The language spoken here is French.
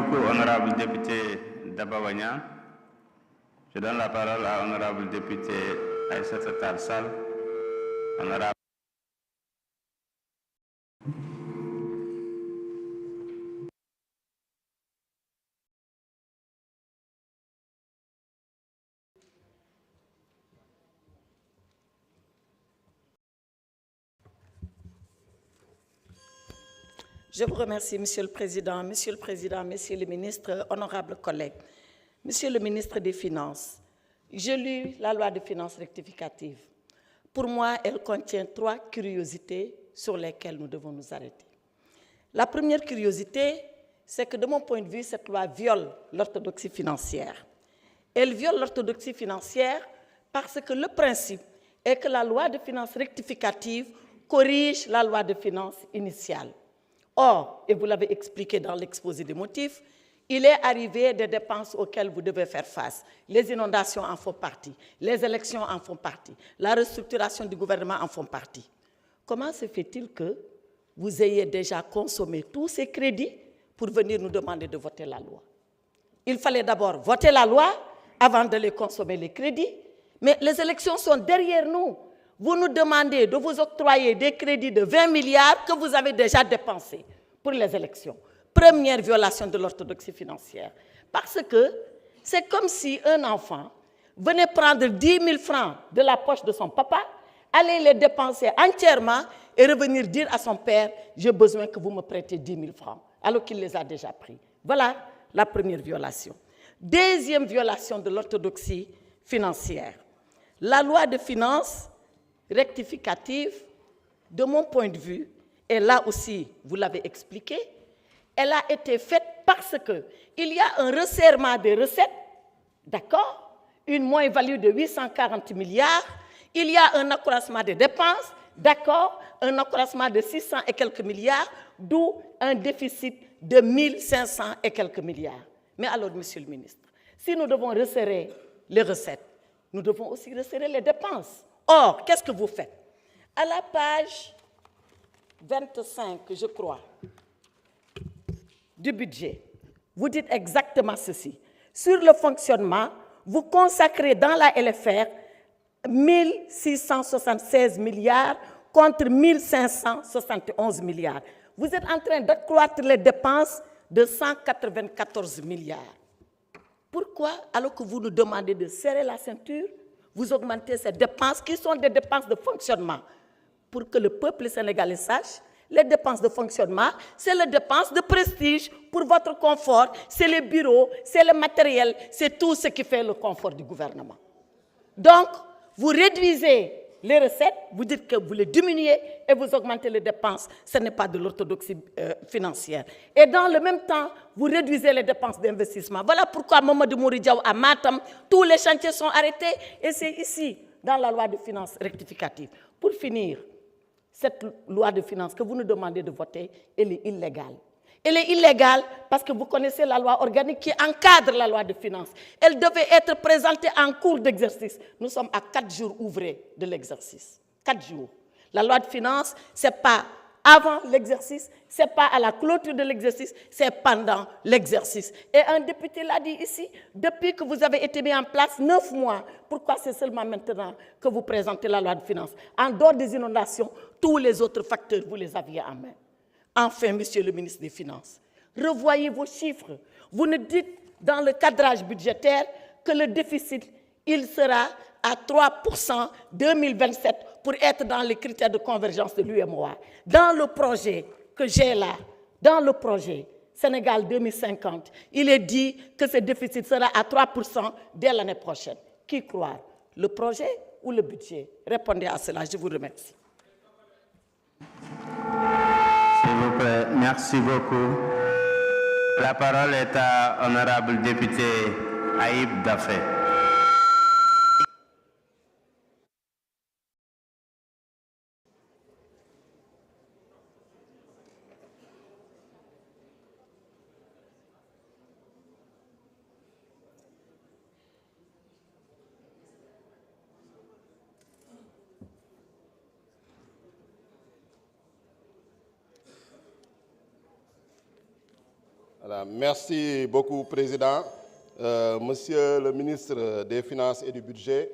beaucoup, honorable député Dabawagna. Je donne la parole à honorable député Aïssata Tall Sall. Honorable. Je vous remercie, Monsieur le Président, Messieurs les ministres, honorables collègues. Monsieur le ministre des Finances, j'ai lu la loi de finances rectificative. Pour moi, elle contient 3 curiosités sur lesquelles nous devons nous arrêter. La première curiosité, c'est que de mon point de vue, cette loi viole l'orthodoxie financière. Elle viole l'orthodoxie financière parce que le principe est que la loi de finances rectificative corrige la loi de finances initiale. Or, et vous l'avez expliqué dans l'exposé des motifs, il est arrivé des dépenses auxquelles vous devez faire face. Les inondations en font partie, les élections en font partie, la restructuration du gouvernement en font partie. Comment se fait-il que vous ayez déjà consommé tous ces crédits pour venir nous demander de voter la loi? Il fallait d'abord voter la loi avant de les consommer les crédits, mais les élections sont derrière nous. Vous nous demandez de vous octroyer des crédits de 20 milliards que vous avez déjà dépensés pour les élections. Première violation de l'orthodoxie financière. Parce que c'est comme si un enfant venait prendre 10 000 francs de la poche de son papa, aller les dépenser entièrement et revenir dire à son père « j'ai besoin que vous me prêtez 10 000 francs », alors qu'il les a déjà pris. Voilà la première violation. Deuxième violation de l'orthodoxie financière. La loi de finances rectificative, de mon point de vue, et là aussi, vous l'avez expliqué, elle a été faite parce qu'il y a un resserrement des recettes, d'accord, une moins-value de 840 milliards, il y a un accroissement des dépenses, d'accord, un accroissement de 600 et quelques milliards, d'où un déficit de 1500 et quelques milliards. Mais alors, Monsieur le ministre, si nous devons resserrer les recettes, nous devons aussi resserrer les dépenses. Or, qu'est-ce que vous faites? À la page 25, je crois, du budget, vous dites exactement ceci. Sur le fonctionnement, vous consacrez dans la LFR 1676 milliards contre 1571 milliards. Vous êtes en train d'accroître les dépenses de 194 milliards. Pourquoi, alors que vous nous demandez de serrer la ceinture, vous augmentez ces dépenses qui sont des dépenses de fonctionnement? Pour que le peuple sénégalais sache, les dépenses de fonctionnement, c'est les dépenses de prestige pour votre confort, c'est les bureaux, c'est le matériel, c'est tout ce qui fait le confort du gouvernement. Donc, vous réduisez les recettes, vous dites que vous les diminuez et vous augmentez les dépenses. Ce n'est pas de l'orthodoxie financière. Et dans le même temps, vous réduisez les dépenses d'investissement. Voilà pourquoi Mamadou Mouri Diaw à Matam, tous les chantiers sont arrêtés et c'est ici, dans la loi de finances rectificative. Pour finir, cette loi de finances que vous nous demandez de voter, elle est illégale. Elle est illégale parce que vous connaissez la loi organique qui encadre la loi de finances. Elle devait être présentée en cours d'exercice. Nous sommes à 4 jours ouvrés de l'exercice. 4 jours. La loi de finances, ce n'est pas avant l'exercice, ce n'est pas à la clôture de l'exercice, c'est pendant l'exercice. Et un député l'a dit ici, depuis que vous avez été mis en place 9 mois, pourquoi c'est seulement maintenant que vous présentez la loi de finances? En dehors des inondations, tous les autres facteurs, vous les aviez en main. Enfin, Monsieur le ministre des Finances, revoyez vos chiffres. Vous nous dites dans le cadrage budgétaire que le déficit, il sera à 3% 2027 pour être dans les critères de convergence de l'UEMOA. Dans le projet que j'ai là, dans le projet Sénégal 2050, il est dit que ce déficit sera à 3% dès l'année prochaine. Qui croire? Le projet ou le budget? Répondez à cela, je vous remercie. S'il vous plaît, merci beaucoup. La parole est à honorable député Aïb Dafé. Voilà, merci beaucoup, Président. Monsieur le ministre des Finances et du Budget,